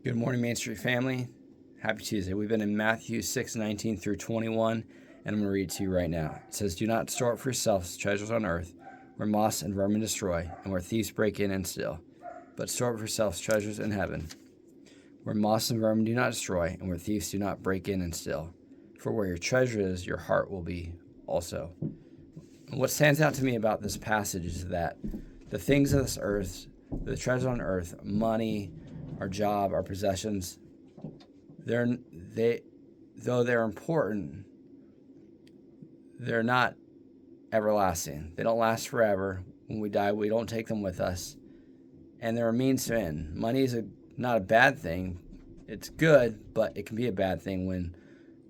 Good morning, Main Street family. Happy Tuesday. We've been in Matthew 6:19 through 21, and I'm going to read it to you right now. It says, "Do not store up for yourselves treasures on earth, where moss and vermin destroy, and where thieves break in and steal. But store up for yourselves treasures in heaven, where moss and vermin do not destroy, and where thieves do not break in and steal. For where your treasure is, your heart will be also." And what stands out to me about this passage is that the things of this earth, the treasure on earth, money, our job, our possessions, though they're important, they're not everlasting. They don't last forever. When we die, we don't take them with us, and they're a means to end. Money is not a bad thing. It's good, but it can be a bad thing when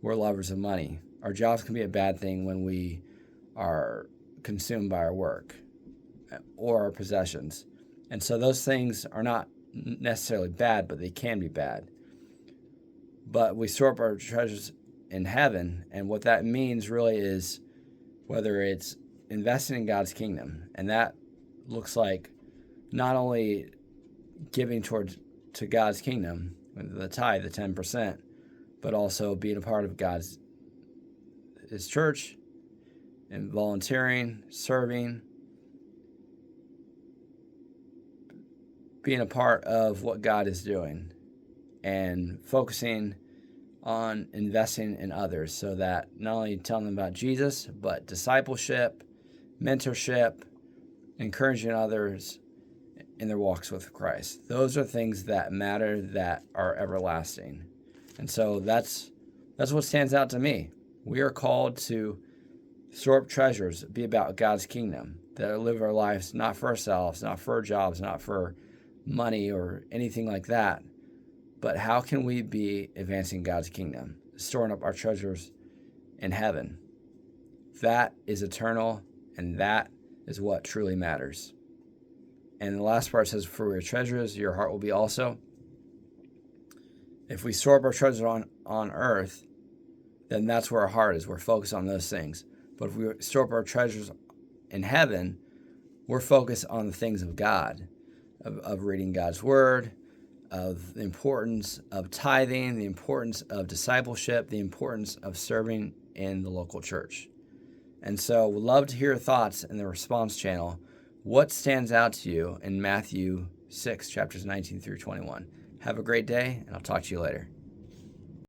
we're lovers of money. Our jobs can be a bad thing when we are consumed by our work or our possessions. And so those things are not necessarily bad, but they can be bad. But we store up our treasures in heaven, and what that means really is whether it's investing in God's kingdom, and that looks like not only giving to God's kingdom, the tithe, the 10%, but also being a part of His church, and volunteering, serving, being a part of what God is doing, and focusing on investing in others, so that not only telling them about Jesus, but discipleship, mentorship, encouraging others in their walks with Christ. Those are things that matter, that are everlasting. And so that's what stands out to me. We are called to store up treasures, be about God's kingdom, that live our lives not for ourselves, not for our jobs, not for money or anything like that, but how can we be advancing God's kingdom, storing up our treasures in heaven? That is eternal, and that is what truly matters. And the last part says, "For where your treasure is, your heart will be also." If we store up our treasure on earth, then that's where our heart is. We're focused on those things. But if we store up our treasures in heaven, we're focused on the things of God, of reading God's word, of the importance of tithing, the importance of discipleship, the importance of serving in the local church. And so we'd love to hear your thoughts in the response channel. What stands out to you in Matthew 6, chapters 19 through 21? Have a great day, and I'll talk to you later.